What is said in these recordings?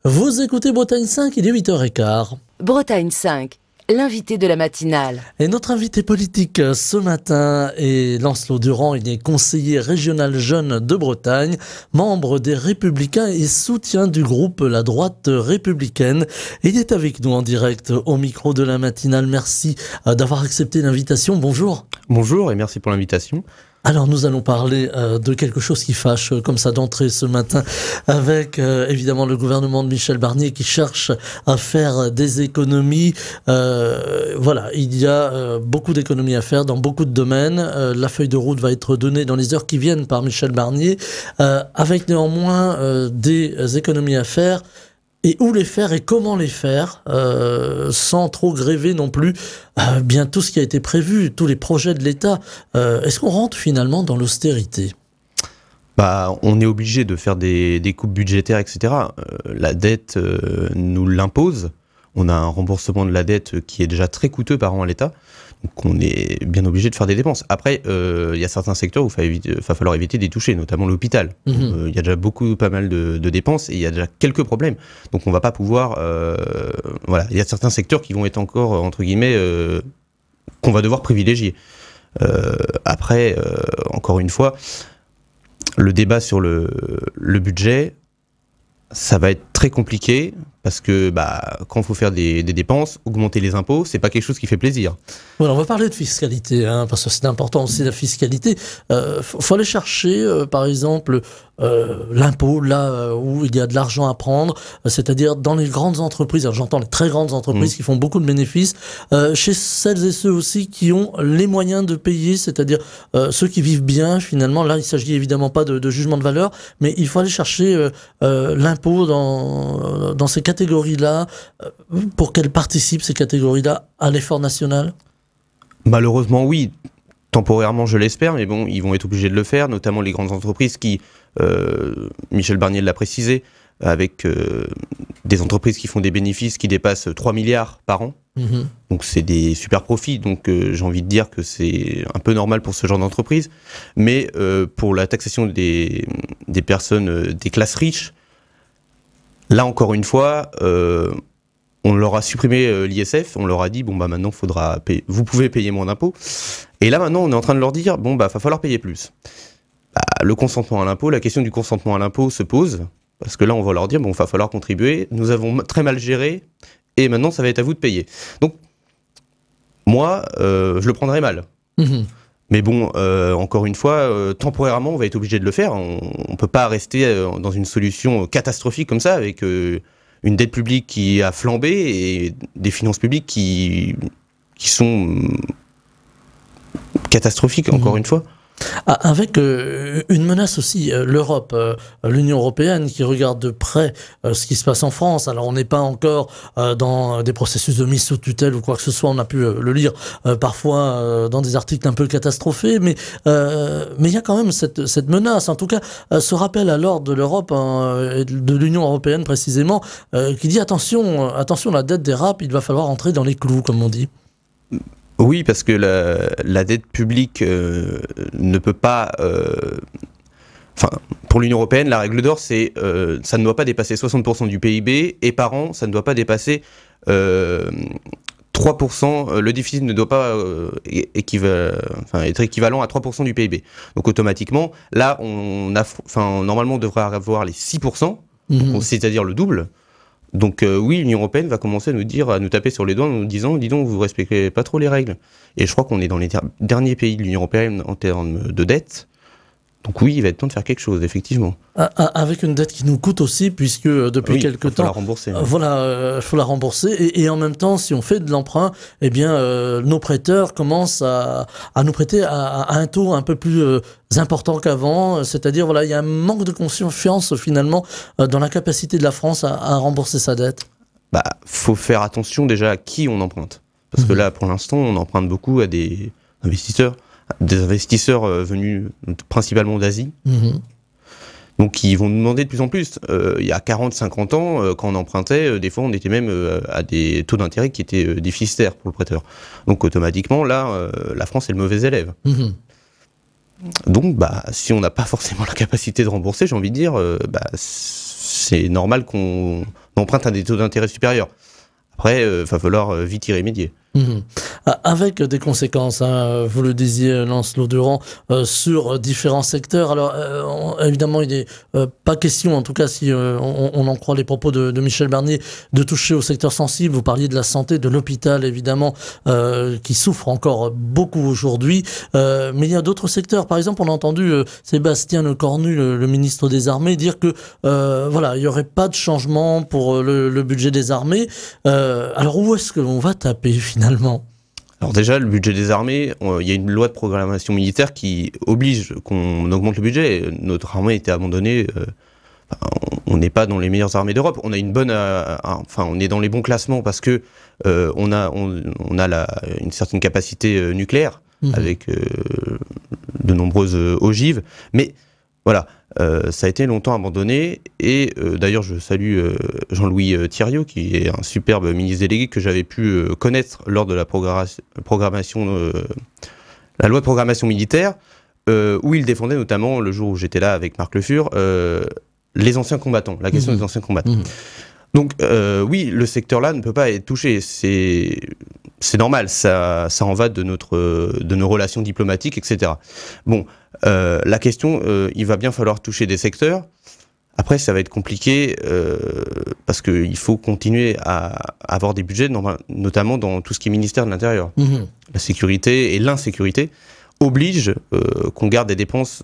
Vous écoutez Bretagne 5, il est 8h15. Bretagne 5, l'invité de la matinale. Et notre invité politique ce matin est Lancelot Durand. Il est conseiller régional jeune de Bretagne, membre des Républicains et soutien du groupe La Droite Républicaine. Il est avec nous en direct au micro de la matinale. Merci d'avoir accepté l'invitation. Bonjour. Bonjour et merci pour l'invitation. Alors nous allons parler de quelque chose qui fâche comme ça d'entrée ce matin avec évidemment le gouvernement de Michel Barnier qui cherche à faire des économies. Voilà, il y a beaucoup d'économies à faire dans beaucoup de domaines. La feuille de route va être donnée dans les heures qui viennent par Michel Barnier avec néanmoins des économies à faire. Et où les faire et comment les faire, sans trop gréver non plus bien tout ce qui a été prévu, tous les projets de l'État. Est-ce qu'on rentre finalement dans l'austérité ? On est obligé de faire des coupes budgétaires, etc. La dette nous l'impose. On a un remboursement de la dette qui est déjà très coûteux par an à l'État. Donc on est bien obligé de faire des dépenses. Après, il y a certains secteurs où il va falloir éviter d'y toucher, notamment l'hôpital. Il y a déjà pas mal de dépenses et il y a déjà quelques problèmes. Donc on ne va pas pouvoir... voilà, il y a certains secteurs qui vont être encore, entre guillemets, qu'on va devoir privilégier. Après, encore une fois, le débat sur le budget, ça va être très compliqué parce que quand il faut faire des dépenses, augmenter les impôts, c'est pas quelque chose qui fait plaisir. Voilà, on va parler de fiscalité, parce que c'est important aussi la fiscalité. Faut aller chercher, par exemple, l'impôt là où il y a de l'argent à prendre, c'est-à-dire dans les grandes entreprises. Alors, j'entends les très grandes entreprises qui font beaucoup de bénéfices, chez celles et ceux aussi qui ont les moyens de payer, c'est-à-dire ceux qui vivent bien finalement. Là, il s'agit évidemment pas de jugement de valeur, mais il faut aller chercher l'impôt dans ces catégories-là, pour qu'elles participent, ces catégories-là, à l'effort national ? Malheureusement, oui. Temporairement, je l'espère, mais bon, ils vont être obligés de le faire, notamment les grandes entreprises qui, Michel Barnier l'a précisé, avec des entreprises qui font des bénéfices qui dépassent 3 milliards par an. Donc c'est des super profits, donc j'ai envie de dire que c'est un peu normal pour ce genre d'entreprise. Mais pour la taxation des personnes des classes riches, là, encore une fois, on leur a supprimé l'ISF, on leur a dit, maintenant, faudra payer, vous pouvez payer moins d'impôts. Et là, maintenant, on est en train de leur dire, va falloir payer plus. Le consentement à l'impôt, la question du consentement à l'impôt se pose, parce que là, on va leur dire, va falloir contribuer, nous avons très mal géré, et maintenant, ça va être à vous de payer. Donc, moi, je le prendrais mal. Mais bon, encore une fois, temporairement, on va être obligé de le faire. On ne peut pas rester dans une solution catastrophique comme ça, avec une dette publique qui a flambé et des finances publiques qui sont catastrophiques, encore une fois. Avec une menace aussi, l'Europe, l'Union européenne qui regarde de près ce qui se passe en France. Alors on n'est pas encore dans des processus de mise sous tutelle ou quoi que ce soit, on a pu le lire parfois dans des articles un peu catastrophés, mais il y a quand même cette menace, en tout cas ce rappel à l'ordre de l'Europe et de l'Union européenne précisément, qui dit attention, la dette dérape, il va falloir entrer dans les clous, comme on dit. Oui, parce que la dette publique ne peut pas... pour l'Union européenne, la règle d'or, c'est ça ne doit pas dépasser 60% du PIB, et par an, ça ne doit pas dépasser 3%, le déficit ne doit pas être équivalent à 3% du PIB. Donc automatiquement, là, normalement, on devrait avoir les 6%, c'est-à-dire le double. Donc oui, l'Union européenne va commencer à nous taper sur les doigts en nous disant, dis donc, vous respectez pas trop les règles. Et je crois qu'on est dans les derniers pays de l'Union européenne en termes de dette. Donc oui, il va être temps de faire quelque chose, effectivement. Avec une dette qui nous coûte aussi, puisque depuis quelque temps... Il faut la rembourser. Voilà, il faut la rembourser. Et en même temps, si on fait de l'emprunt, nos prêteurs commencent à nous prêter à un taux un peu plus important qu'avant. C'est-à-dire, il y a un manque de confiance, finalement, dans la capacité de la France à rembourser sa dette. Faut faire attention déjà à qui on emprunte. Parce que là, pour l'instant, on emprunte beaucoup à des investisseurs venus principalement d'Asie. Donc ils vont nous demander de plus en plus. Il y a 40-50 ans, quand on empruntait, des fois on était même à des taux d'intérêt qui étaient déficitaires pour le prêteur. Donc automatiquement, là, la France est le mauvais élève. Donc si on n'a pas forcément la capacité de rembourser, j'ai envie de dire, c'est normal qu'on empruntent à des taux d'intérêt supérieurs. Après, va falloir vite y remédier. Mmh. Avec des conséquences, hein, vous le disiez, Lancelot Durand, sur différents secteurs. Alors, évidemment, il n'est pas question, en tout cas, si on en croit les propos de Michel Barnier, de toucher au secteur sensible. Vous parliez de la santé, de l'hôpital, évidemment, qui souffre encore beaucoup aujourd'hui. Mais il y a d'autres secteurs. Par exemple, on a entendu Sébastien Lecornu, le ministre des Armées, dire que voilà, il n'y aurait pas de changement pour le budget des armées. Alors, où est-ce qu'on va taper, finalement ? Alors déjà, le budget des armées, il y a une loi de programmation militaire qui oblige qu'on augmente le budget. Notre armée a été abandonnée. On n'est pas dans les meilleures armées d'Europe. On a une bonne, on est dans les bons classements parce que on a une certaine capacité nucléaire avec de nombreuses ogives. Mais voilà, ça a été longtemps abandonné et d'ailleurs je salue Jean-Louis Thiriot qui est un superbe ministre délégué que j'avais pu connaître lors de la la loi de programmation militaire où il défendait notamment, le jour où j'étais là avec Marc Le Fur, les anciens combattants, la question des anciens combattants. Donc oui, le secteur-là ne peut pas être touché, c'est normal, ça en va de nos relations diplomatiques, etc. Bon, la question, il va bien falloir toucher des secteurs. Après, ça va être compliqué parce qu'il faut continuer à avoir des budgets, notamment dans tout ce qui est ministère de l'Intérieur. La sécurité et l'insécurité obligent qu'on garde des dépenses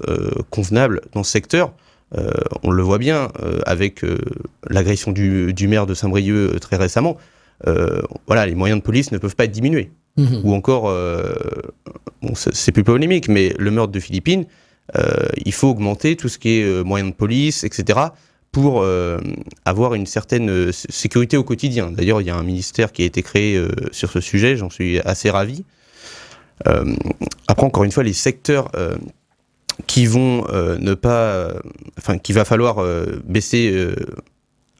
convenables dans ce secteur. On le voit bien avec l'agression du maire de Saint-Brieuc très récemment. Voilà, les moyens de police ne peuvent pas être diminués. Ou encore, bon, c'est plus polémique, mais le meurtre de Philippines, il faut augmenter tout ce qui est moyens de police, etc., pour avoir une certaine sécurité au quotidien. D'ailleurs, il y a un ministère qui a été créé sur ce sujet, j'en suis assez ravi. Après, encore une fois, les secteurs qui vont qu'il va falloir baisser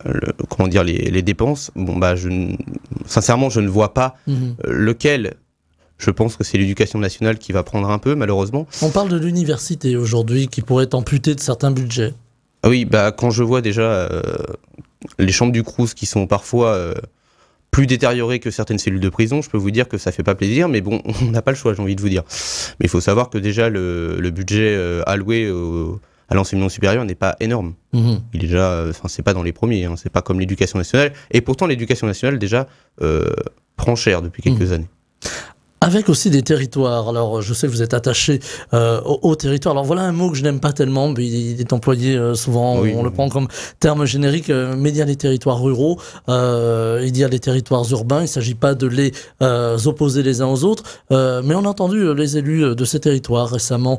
les dépenses. Bon, bah, sincèrement, je ne vois pas lequel. Je pense que c'est l'éducation nationale qui va prendre un peu, malheureusement. On parle de l'université aujourd'hui qui pourrait être amputée de certains budgets. Ah oui, bah, quand je vois déjà les chambres du Crous qui sont parfois plus détériorées que certaines cellules de prison, je peux vous dire que ça fait pas plaisir, mais bon, on n'a pas le choix, j'ai envie de vous dire. Mais il faut savoir que déjà le budget alloué à l'enseignement supérieur n'est pas énorme. Il est déjà, c'est pas dans les premiers, hein, c'est pas comme l'éducation nationale. Et pourtant, l'éducation nationale déjà prend cher depuis quelques années. Avec aussi des territoires. Alors, je sais que vous êtes attaché au territoire. Alors, voilà un mot que je n'aime pas tellement, mais il est employé souvent, oui, on le prend comme terme générique, mais il y a les territoires ruraux, il y a les territoires urbains, il ne s'agit pas de les opposer les uns aux autres, mais on a entendu les élus de ces territoires récemment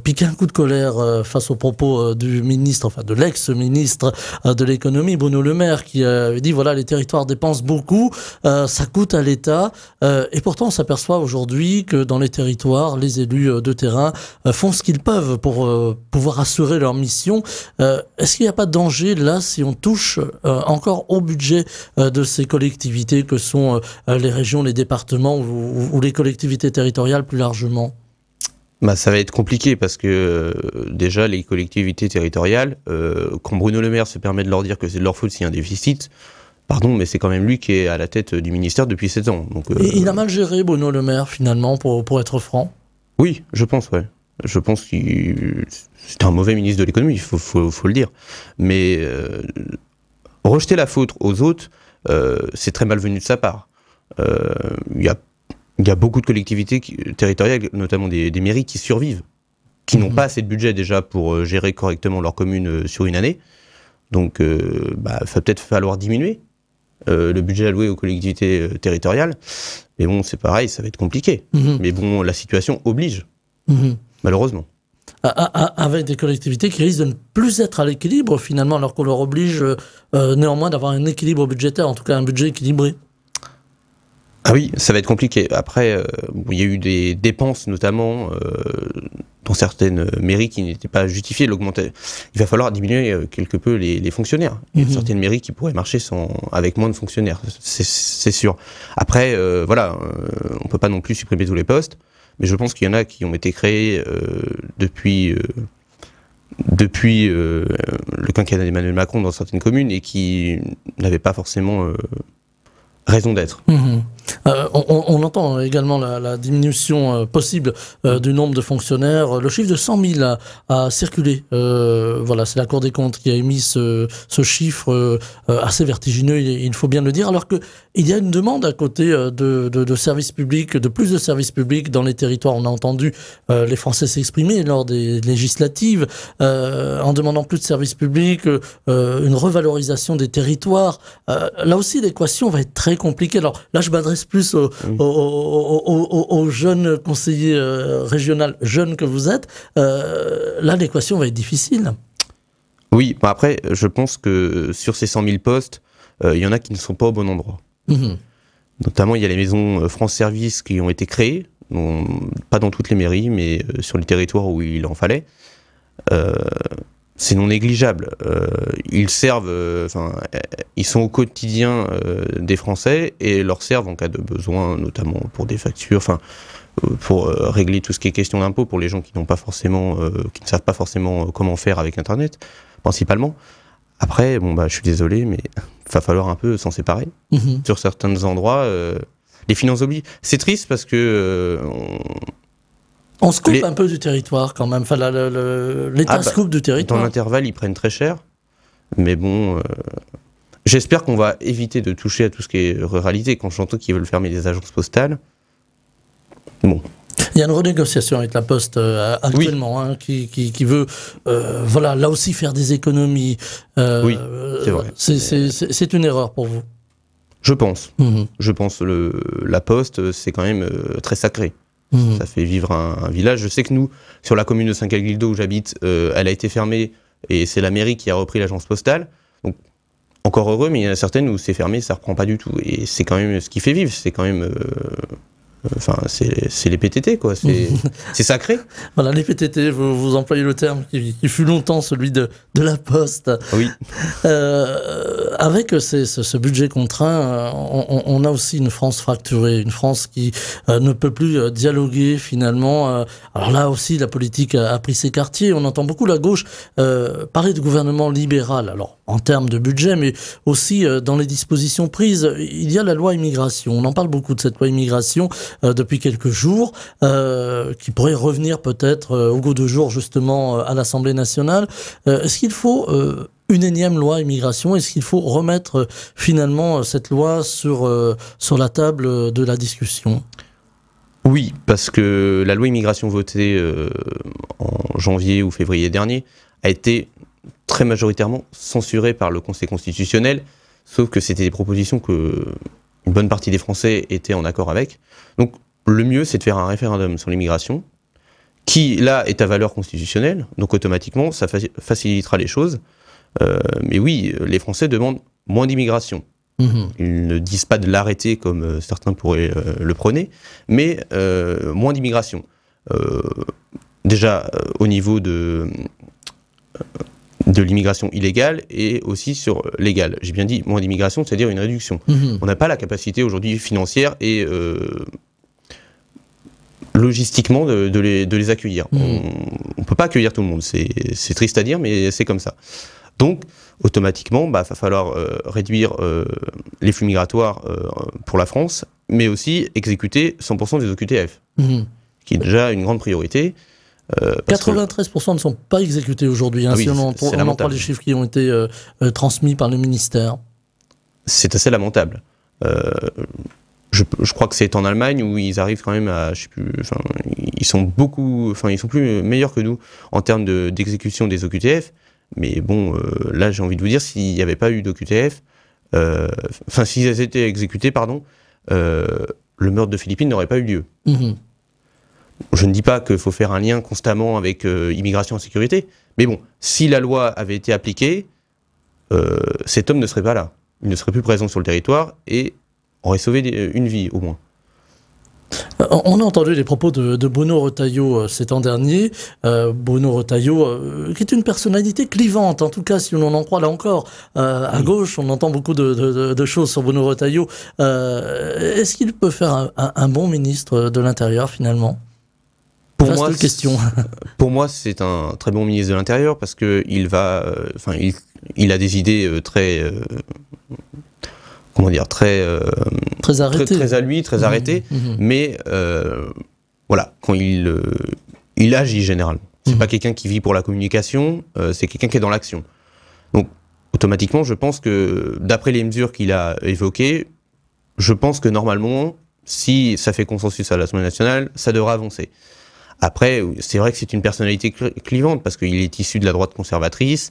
piquer un coup de colère face aux propos du ministre, enfin de l'ex-ministre de l'économie, Bruno Le Maire, qui avait dit, voilà, les territoires dépensent beaucoup, ça coûte à l'État, et pourtant, on s'aperçoit aujourd'hui que dans les territoires, les élus de terrain font ce qu'ils peuvent pour pouvoir assurer leur mission. Est-ce qu'il n'y a pas de danger là si on touche encore au budget de ces collectivités que sont les régions, les départements ou les collectivités territoriales plus largement ? Bah, ça va être compliqué parce que déjà les collectivités territoriales, quand Bruno Le Maire se permet de leur dire que c'est de leur faute s'il y a un déficit, pardon, mais c'est quand même lui qui est à la tête du ministère depuis 7 ans. Donc, il a mal géré, Bruno Le Maire, finalement, pour être franc. Oui, je pense, ouais. Je pense qu'il c'était un mauvais ministre de l'économie, il faut le dire. Mais rejeter la faute aux autres, c'est très malvenu de sa part. Il y a beaucoup de collectivités territoriales, notamment des mairies, qui survivent, qui n'ont pas assez de budget déjà pour gérer correctement leur commune sur une année. Donc, va peut-être falloir diminuer le budget alloué aux collectivités territoriales. Mais bon, c'est pareil, ça va être compliqué. Mais bon, la situation oblige, malheureusement. Avec des collectivités qui risquent de ne plus être à l'équilibre, finalement, alors qu'on leur oblige néanmoins d'avoir un équilibre budgétaire, en tout cas un budget équilibré. Ah oui, ça va être compliqué. Après, il y a eu des dépenses, notamment dans certaines mairies qui n'étaient pas justifiées. Il va falloir diminuer quelque peu les fonctionnaires. Il y a certaines mairies qui pourraient marcher avec moins de fonctionnaires, c'est sûr. Après, on ne peut pas non plus supprimer tous les postes, mais je pense qu'il y en a qui ont été créés depuis depuis le quinquennat d'Emmanuel Macron dans certaines communes et qui n'avaient pas forcément raison d'être. On entend également la diminution possible du nombre de fonctionnaires. Le chiffre de 100 000 a circulé. Voilà, c'est la Cour des comptes qui a émis ce chiffre assez vertigineux, il faut bien le dire, alors qu'il y a une demande à côté de services publics, de plus de services publics dans les territoires. On a entendu les Français s'exprimer lors des législatives en demandant plus de services publics, une revalorisation des territoires. Là aussi, l'équation va être très compliquée. Alors là, je m'adresse plus aux jeunes conseillers régionaux, jeunes que vous êtes. Là, l'équation va être difficile. Oui, bah après, je pense que sur ces 100 000 postes, il y en a qui ne sont pas au bon endroit. Notamment, il y a les maisons France Service qui ont été créées, pas dans toutes les mairies, mais sur les territoires où il en fallait. C'est non négligeable. Ils servent, ils sont au quotidien des Français et leur servent en cas de besoin, notamment pour des factures, pour régler tout ce qui est question d'impôts pour les gens qui n'ont pas forcément, qui ne savent pas forcément comment faire avec Internet, principalement. Après, je suis désolé, mais il va falloir un peu s'en séparer. Sur certains endroits, les finances obligent. C'est triste parce que on se coupe un peu du territoire quand même. Enfin, l'État se coupe du territoire. Dans l'intervalle, ils prennent très cher. Mais bon, j'espère qu'on va éviter de toucher à tout ce qui est ruralité. Quand j'entends qu'ils veulent fermer des agences postales, bon. Il y a une renégociation avec la Poste actuellement, qui veut, voilà, là aussi faire des économies. Oui, c'est vrai. C'est une erreur pour vous. Je pense. Je pense la Poste, c'est quand même très sacré. Ça fait vivre un village. Je sais que nous, sur la commune de Saint-Calguildo où j'habite, elle a été fermée et c'est la mairie qui a repris l'agence postale. Donc, encore heureux, mais il y en a certaines où c'est fermé, ça reprend pas du tout. Et c'est quand même ce qui fait vivre. C'est quand même, c'est les PTT, quoi. C'est sacré. Voilà, les PTT, vous employez le terme qui fut longtemps celui de la Poste. Oui. Avec ce budget contraint, on a aussi une France fracturée, une France qui ne peut plus dialoguer finalement. Alors là aussi, la politique a pris ses quartiers. On entend beaucoup la gauche parler de gouvernement libéral. Alors en termes de budget, mais aussi dans les dispositions prises. Il y a la loi immigration. On en parle beaucoup de cette loi immigration depuis quelques jours, qui pourrait revenir peut-être au goût du jour justement à l'Assemblée nationale. Est-ce qu'il faut une énième loi immigration? Est-ce qu'il faut remettre finalement cette loi sur la table de la discussion? Oui, parce que la loi immigration votée en janvier ou février dernier a été très majoritairement censurée par le Conseil constitutionnel, sauf que c'était des propositions que une bonne partie des Français étaient en accord avec. Donc le mieux, c'est de faire un référendum sur l'immigration, qui là est à valeur constitutionnelle, donc automatiquement ça facilitera les choses. Mais oui, les Français demandent moins d'immigration. Ils ne disent pas de l'arrêter comme certains pourraient le prôner, mais moins d'immigration. Déjà au niveau de l'immigration illégale et aussi sur légale. J'ai bien dit moins d'immigration, c'est-à-dire une réduction. On n'a pas la capacité aujourd'hui financière et logistiquement de les accueillir. On ne peut pas accueillir tout le monde, c'est triste à dire, mais c'est comme ça. Donc, automatiquement, il va falloir réduire les flux migratoires pour la France, mais aussi exécuter 100% des OQTF, qui est déjà une grande priorité. 93% ne sont pas exécutés aujourd'hui, hein, si on prend les chiffres qui ont été transmis par le ministère. C'est assez lamentable. Je crois que c'est en Allemagne où ils arrivent quand même à, je sais plus, ils sont plus meilleurs que nous en termes d'exécution des OQTF. Mais bon, là j'ai envie de vous dire, s'il n'y avait pas eu d'OQTF, s'ils avaient été exécutés, le meurtre de Philippines n'aurait pas eu lieu. Je ne dis pas qu'il faut faire un lien constamment avec immigration et sécurité, mais bon, si la loi avait été appliquée, cet homme ne serait pas là. Il ne serait plus présent sur le territoire et aurait sauvé une vie au moins. On a entendu les propos de Bruno Retailleau ces temps derniers. Bruno Retailleau, qui est une personnalité clivante, en tout cas si on en croit là encore. À gauche, on entend beaucoup de choses sur Bruno Retailleau. Est-ce qu'il peut faire un bon ministre de l'Intérieur finalement ? Pour moi, c'est un très bon ministre de l'Intérieur parce que il a des idées très arrêtées, très à lui, très arrêtées. Mais voilà, quand il agit généralement. C'est pas quelqu'un qui vit pour la communication, c'est quelqu'un qui est dans l'action. Donc, automatiquement, je pense que, d'après les mesures qu'il a évoquées, je pense que normalement, si ça fait consensus à l'Assemblée nationale, ça devrait avancer. Après, c'est vrai que c'est une personnalité clivante, parce qu'il est issu de la droite conservatrice,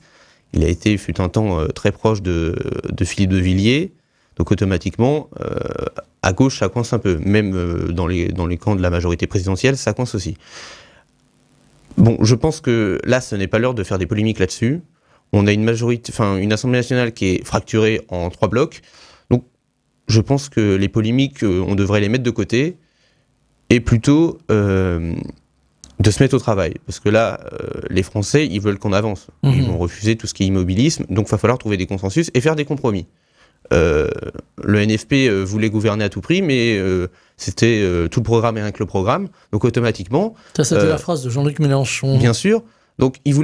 il a été, fut un temps, très proche de Philippe de Villiers, donc automatiquement, à gauche, ça coince un peu. Même dans les camps de la majorité présidentielle, ça coince aussi. Bon, je pense que là, ce n'est pas l'heure de faire des polémiques là-dessus. On a une Assemblée nationale qui est fracturée en 3 blocs. Donc, je pense que les polémiques, on devrait les mettre de côté et plutôt de se mettre au travail. Parce que là, les Français, ils veulent qu'on avance. Ils vont refuser tout ce qui est immobilisme. Donc, il va falloir trouver des consensus et faire des compromis. Le NFP voulait gouverner à tout prix, mais c'était tout le programme et rien que le programme. Donc automatiquement... Ça, c'était la phrase de Jean-Luc Mélenchon. Bien sûr. Donc ils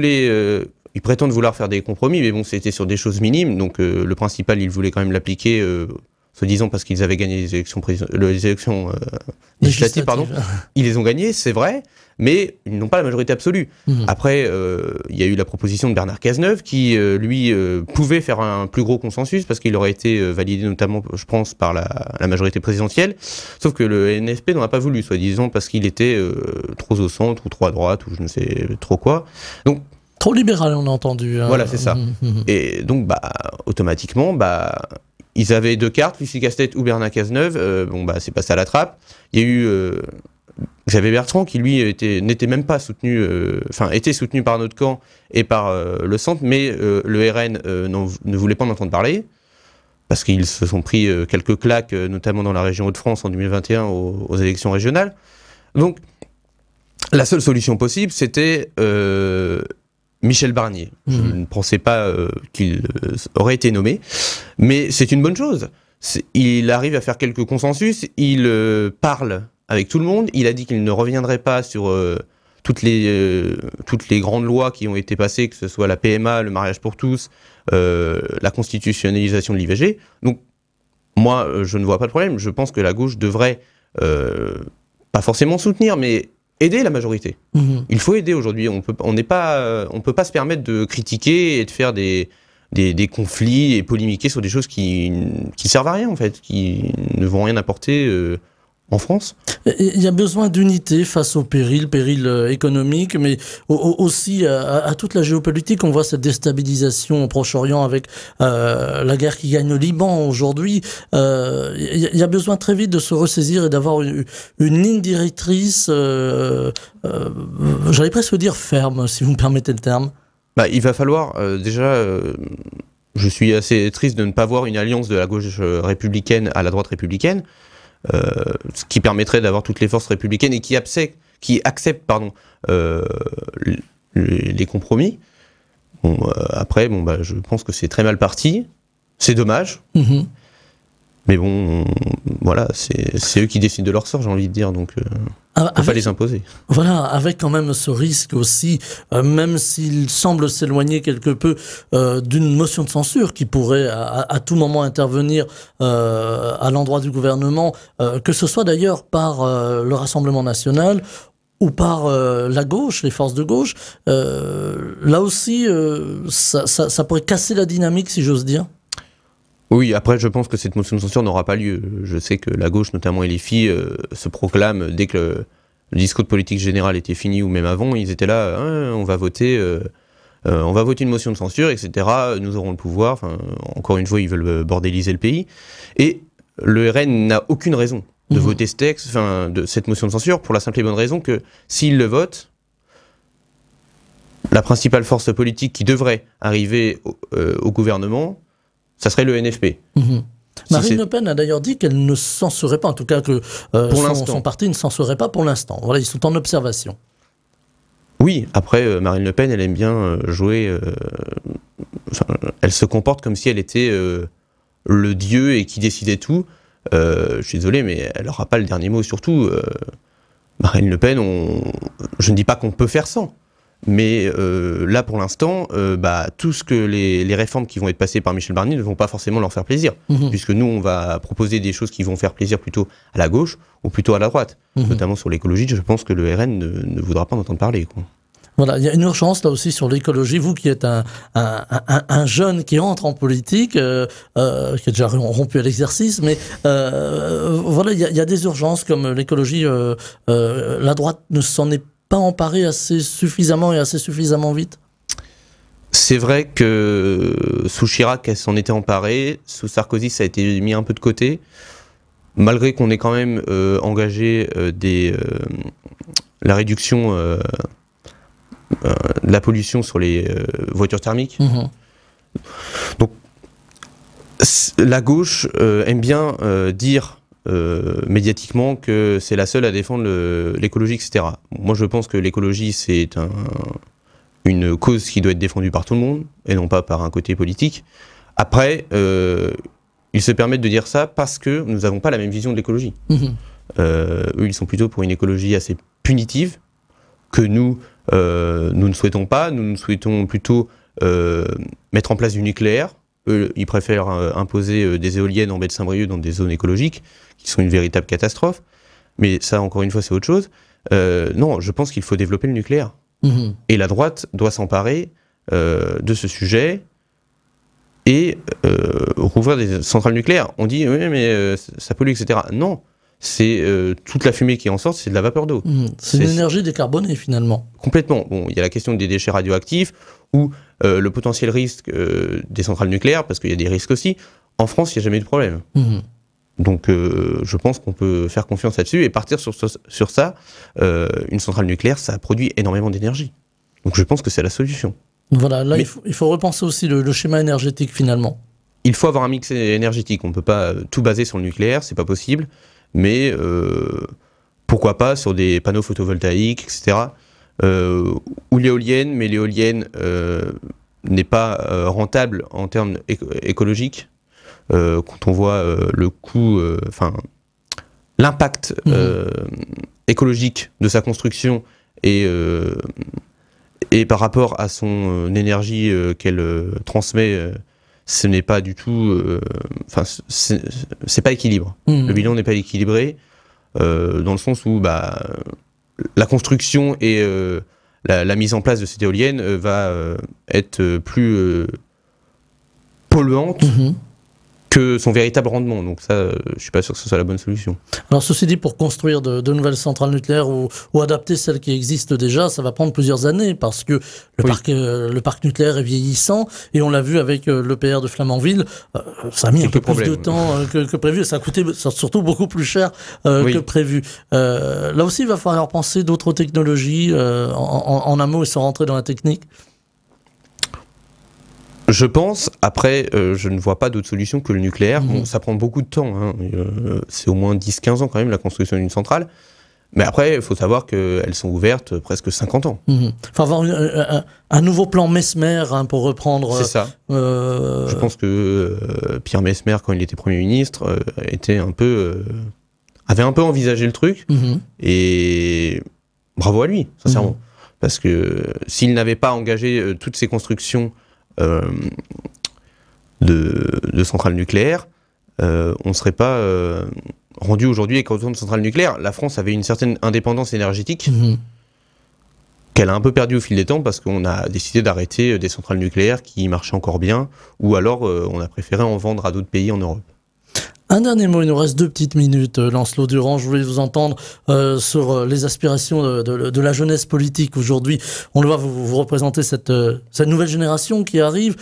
prétendent vouloir faire des compromis, mais bon, c'était sur des choses minimes. Donc le principal, ils voulaient quand même l'appliquer, soi-disant parce qu'ils avaient gagné les élections législatives. Pardon. Ils les ont gagnées, c'est vrai, mais ils n'ont pas la majorité absolue. Après, il y a eu la proposition de Bernard Cazeneuve qui, lui, pouvait faire un plus gros consensus parce qu'il aurait été validé notamment, je pense, par la majorité présidentielle. Sauf que le NFP n'en a pas voulu, soi-disant, parce qu'il était trop au centre ou trop à droite ou je ne sais trop quoi. Donc, trop libéral, on a entendu. Voilà, c'est ça. Et donc, automatiquement, ils avaient 2 cartes, Lucie Castex ou Bernard Cazeneuve. C'est passé à la trappe. Il y a eu Xavier Bertrand qui, lui, n'était même pas soutenu, était soutenu par notre camp et par le centre, mais le RN ne voulait pas en entendre parler, parce qu'ils se sont pris quelques claques, notamment dans la région Hauts-de-France en 2021 aux élections régionales. Donc, la seule solution possible, c'était Michel Barnier. Je ne pensais pas qu'il aurait été nommé, mais c'est une bonne chose. Il arrive à faire quelques consensus, il parle avec tout le monde, il a dit qu'il ne reviendrait pas sur toutes les grandes lois qui ont été passées, que ce soit la PMA, le mariage pour tous, la constitutionnalisation de l'IVG. Donc, moi, je ne vois pas de problème. Je pense que la gauche devrait, pas forcément soutenir, mais aider la majorité. Il faut aider aujourd'hui. On peut pas se permettre de critiquer et de faire des conflits et polémiquer sur des choses qui servent à rien, en fait, qui ne vont rien apporter en France. Il y a besoin d'unité face au péril économique, mais aussi à toute la géopolitique. On voit cette déstabilisation au Proche-Orient avec la guerre qui gagne le Liban aujourd'hui. Il y a besoin très vite de se ressaisir et d'avoir une ligne directrice, j'allais presque dire ferme, si vous me permettez le terme. Il va falloir déjà... je suis assez triste de ne pas voir une alliance de la gauche républicaine à la droite républicaine. Ce qui permettrait d'avoir toutes les forces républicaines et qui acceptent les compromis. Après, je pense que c'est très mal parti. C'est dommage. Mais bon, voilà, c'est eux qui décident de leur sort, j'ai envie de dire. Donc, on ne peut pas les imposer. Voilà, avec quand même ce risque aussi, même s'il semble s'éloigner quelque peu d'une motion de censure qui pourrait à tout moment intervenir à l'endroit du gouvernement, que ce soit d'ailleurs par le Rassemblement national ou par la gauche, les forces de gauche. Là aussi, ça pourrait casser la dynamique, si j'ose dire. Oui, après, je pense que cette motion de censure n'aura pas lieu. Je sais que la gauche, notamment et les filles, se proclament, dès que le discours de politique générale était fini, ou même avant, ils étaient là, on va voter une motion de censure, etc., nous aurons le pouvoir. Encore une fois, ils veulent bordéliser le pays. Et le RN n'a aucune raison de voter ce texte, de cette motion de censure, pour la simple et bonne raison que s'ils le votent, la principale force politique qui devrait arriver au gouvernement, ça serait le NFP. Marine Le Pen a d'ailleurs dit qu'elle ne censurerait pas, en tout cas que son parti ne censurerait pas pour l'instant. Voilà, ils sont en observation. Oui, après, Marine Le Pen, elle aime bien jouer... elle se comporte comme si elle était le dieu et qui décidait tout. Je suis désolé, mais elle n'aura pas le dernier mot, surtout... Marine Le Pen, je ne dis pas qu'on peut faire sans. Mais là, pour l'instant, tout ce que les réformes qui vont être passées par Michel Barnier ne vont pas forcément leur faire plaisir. Puisque nous, on va proposer des choses qui vont faire plaisir plutôt à la gauche ou plutôt à la droite. Notamment sur l'écologie, je pense que le RN ne voudra pas en entendre parler, quoi. Voilà, il y a une urgence là aussi sur l'écologie. Vous qui êtes un jeune qui entre en politique, qui a déjà rompu à l'exercice, mais voilà, il y a des urgences comme l'écologie. La droite ne s'en est pas emparée assez suffisamment et assez suffisamment vite. C'est vrai que sous Chirac, elle s'en était emparée. Sous Sarkozy, ça a été mis un peu de côté. Malgré qu'on ait quand même engagé la réduction de la pollution sur les voitures thermiques. Donc, la gauche aime bien dire médiatiquement que c'est la seule à défendre l'écologie, etc. Moi, je pense que l'écologie, c'est une cause qui doit être défendue par tout le monde, et non pas par un côté politique. Après, ils se permettent de dire ça parce que nous n'avons pas la même vision de l'écologie. Eux, ils sont plutôt pour une écologie assez punitive, que nous ne souhaitons pas. Nous souhaitons plutôt mettre en place du nucléaire. Eux, ils préfèrent imposer des éoliennes en baie de Saint-Brieuc dans des zones écologiques, qui sont une véritable catastrophe. Mais ça, encore une fois, c'est autre chose. Non, je pense qu'il faut développer le nucléaire. Et la droite doit s'emparer de ce sujet et rouvrir des centrales nucléaires. On dit, oui, mais ça pollue, etc. Non. C'est toute la fumée qui en sort, c'est de la vapeur d'eau. C'est une énergie décarbonée finalement. Complètement. Bon, il y a la question des déchets radioactifs ou le potentiel risque des centrales nucléaires, parce qu'il y a des risques aussi. En France, il n'y a jamais eu de problème. Donc je pense qu'on peut faire confiance là-dessus et partir sur ça. Une centrale nucléaire, ça produit énormément d'énergie. Donc je pense que c'est la solution. Voilà, là il faut repenser aussi le schéma énergétique finalement. Il faut avoir un mix énergétique. On ne peut pas tout baser sur le nucléaire, c'est pas possible. Mais pourquoi pas sur des panneaux photovoltaïques, etc. Ou l'éolienne, mais l'éolienne n'est pas rentable en termes écologiques. Quand on voit le coût, l'impact écologique de sa construction et par rapport à son énergie qu'elle transmet, ce n'est pas du tout, c'est pas équilibre. Le bilan n'est pas équilibré dans le sens où la construction et la mise en place de cette éolienne va être plus polluante que son véritable rendement. Donc ça, je suis pas sûr que ce soit la bonne solution. Alors ceci dit, pour construire de nouvelles centrales nucléaires ou adapter celles qui existent déjà, ça va prendre plusieurs années parce que le parc nucléaire est vieillissant et on l'a vu avec l'EPR de Flamanville, ça a mis un peu plus de temps que prévu et ça a coûté surtout beaucoup plus cher que prévu. Là aussi, il va falloir penser d'autres technologies en amont et sans rentrer dans la technique. Je pense, après, je ne vois pas d'autre solution que le nucléaire. Bon, ça prend beaucoup de temps, hein. C'est au moins 10-15 ans quand même la construction d'une centrale. Mais après, il faut savoir qu'elles sont ouvertes presque 50 ans. Il faut avoir un nouveau plan Messmer pour reprendre... C'est ça. Je pense que Pierre Messmer, quand il était Premier ministre, avait un peu envisagé le truc. Et bravo à lui, sincèrement. Parce que s'il n'avait pas engagé toutes ces constructions de centrales nucléaires, on ne serait pas rendu aujourd'hui avec autant de centrales nucléaires. La France avait une certaine indépendance énergétique qu'elle a un peu perdue au fil des temps parce qu'on a décidé d'arrêter des centrales nucléaires qui marchaient encore bien, ou alors on a préféré en vendre à d'autres pays en Europe. Un dernier mot, il nous reste 2 petites minutes, Lancelot Durand. Je voulais vous entendre sur les aspirations de la jeunesse politique aujourd'hui. On le voit, vous représentez cette nouvelle génération qui arrive,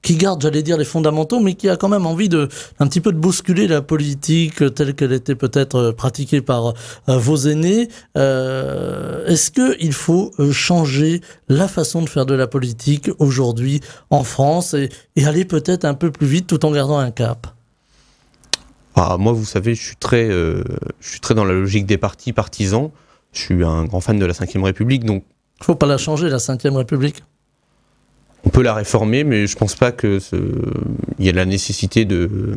qui garde, j'allais dire, les fondamentaux, mais qui a quand même envie un petit peu de bousculer la politique telle qu'elle était peut-être pratiquée par vos aînés. Est-ce qu'il faut changer la façon de faire de la politique aujourd'hui en France et aller peut-être un peu plus vite tout en gardant un cap ? Moi, vous savez, je suis très dans la logique des partis partisans. Je suis un grand fan de la Ve République, donc... Il ne faut pas la changer, la Ve République. On peut la réformer, mais je ne pense pas qu'il y ait la nécessité de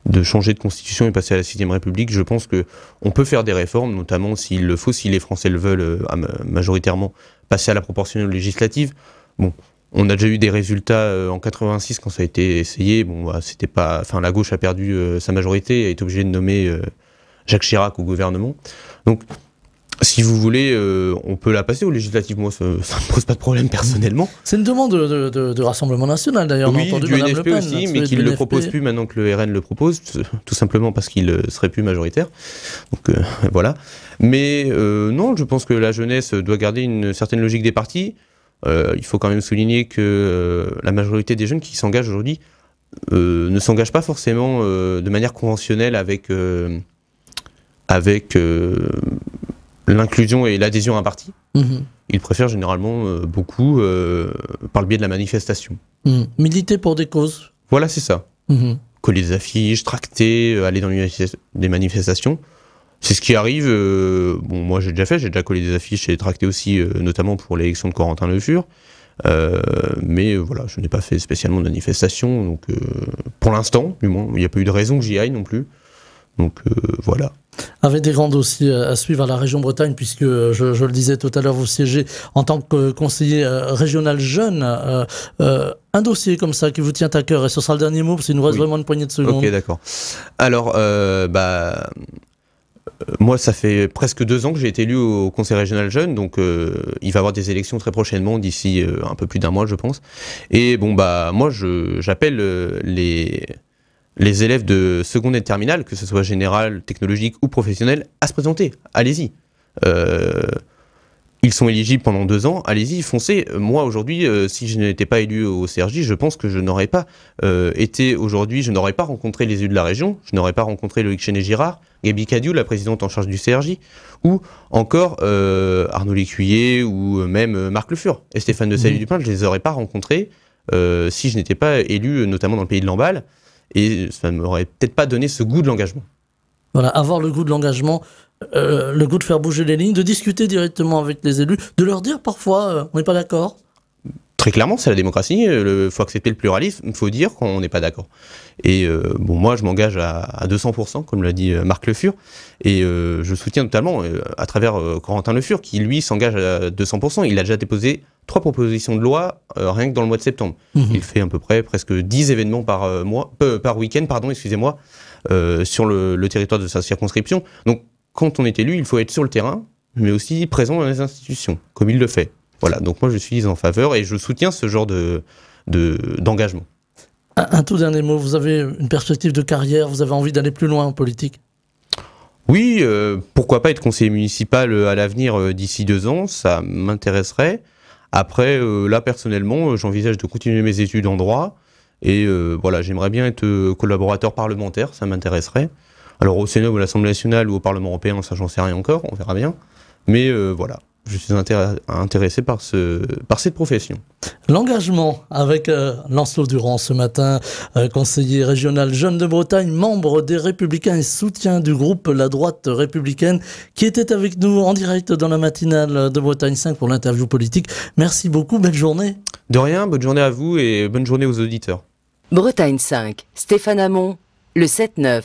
de changer de constitution et passer à la 6ème République. Je pense qu'on peut faire des réformes, notamment s'il le faut, si les Français le veulent majoritairement, passer à la proportionnelle législative. Bon, on a déjà eu des résultats en 86 quand ça a été essayé. Bon, bah, c'était pas, enfin, la gauche a perdu sa majorité et a été obligée de nommer Jacques Chirac au gouvernement. Donc, si vous voulez, on peut la passer aux législatives. Moi, ça ne me pose pas de problème personnellement. C'est une demande de Rassemblement National, d'ailleurs. Oui, du NFP aussi, mais qui ne le propose plus maintenant que le RN le propose, tout simplement parce qu'il ne serait plus majoritaire. Donc, voilà. Mais non, je pense que la jeunesse doit garder une certaine logique des partis. Il faut quand même souligner que la majorité des jeunes qui s'engagent aujourd'hui ne s'engagent pas forcément de manière conventionnelle avec l'inclusion et l'adhésion à un parti. Ils préfèrent généralement beaucoup par le biais de la manifestation. Militer pour des causes. Voilà, c'est ça. Coller des affiches, tracter, aller dans des manifestations. C'est ce qui arrive. Bon, moi j'ai déjà collé des affiches et tracté aussi, notamment pour l'élection de Corentin Le Fur. Mais voilà, je n'ai pas fait spécialement de manifestation. Donc, pour l'instant, du moins, il n'y a pas eu de raison que j'y aille non plus. Donc voilà. Avec des grands dossiers à suivre à la région Bretagne, puisque je le disais tout à l'heure, vous siégez en tant que conseiller régional jeune. Un dossier comme ça qui vous tient à cœur, et ce sera le dernier mot, parce qu'il nous reste vraiment une poignée de secondes. Ok, d'accord. Alors, moi, ça fait presque 2 ans que j'ai été élu au conseil régional jeune, donc il va y avoir des élections très prochainement, d'ici un peu plus d'1 mois, je pense. Et bon, moi, j'appelle les élèves de seconde et de terminale, que ce soit général, technologique ou professionnel, à se présenter. Allez-y. Ils sont éligibles pendant 2 ans, allez-y, foncez. Moi, aujourd'hui, si je n'étais pas élu au CRJ, je pense que je n'aurais pas été aujourd'hui, je n'aurais pas rencontré les élus de la région, je n'aurais pas rencontré Loïc Chenet-Girard, Gaby Cadieux, la présidente en charge du CRJ, ou encore Arnaud Lécuyer, ou même Marc Le Fur et Stéphane de Sailly-Dupin, je ne les aurais pas rencontrés si je n'étais pas élu, notamment dans le pays de Lamballe, et ça ne m'aurait peut-être pas donné ce goût de l'engagement. Voilà, avoir le goût de l'engagement, le goût de faire bouger les lignes, de discuter directement avec les élus, de leur dire parfois on n'est pas d'accord. Très clairement, c'est la démocratie, il faut accepter le pluralisme, il faut dire quand on n'est pas d'accord. Et bon, moi je m'engage à 200%, comme l'a dit Marc Le Fur, et je soutiens totalement à travers Corentin Le Fur, qui lui s'engage à 200%, il a déjà déposé 3 propositions de loi rien que dans le mois de septembre. Il fait à peu près presque 10 événements par week-end, excusez-moi, sur le territoire de sa circonscription. Donc quand on est élu, il faut être sur le terrain, mais aussi présent dans les institutions, comme il le fait. Voilà, donc moi je suis en faveur et je soutiens ce genre d'engagement. Un tout dernier mot, vous avez une perspective de carrière, vous avez envie d'aller plus loin en politique? Oui, pourquoi pas être conseiller municipal à l'avenir d'ici 2 ans, ça m'intéresserait. Après, là personnellement, j'envisage de continuer mes études en droit et voilà, j'aimerais bien être collaborateur parlementaire, ça m'intéresserait. Alors au Sénat ou à l'Assemblée nationale ou au Parlement européen, ça j'en sais rien encore, on verra bien. Mais voilà. Je suis intéressé par cette profession. L'engagement avec Lancelot Durand ce matin, conseiller régional jeune de Bretagne, membre des Républicains et soutien du groupe La Droite Républicaine, qui était avec nous en direct dans la matinale de Bretagne 5 pour l'interview politique. Merci beaucoup, belle journée. De rien, bonne journée à vous et bonne journée aux auditeurs. Bretagne 5, Stéphane Hamon, le 7-9.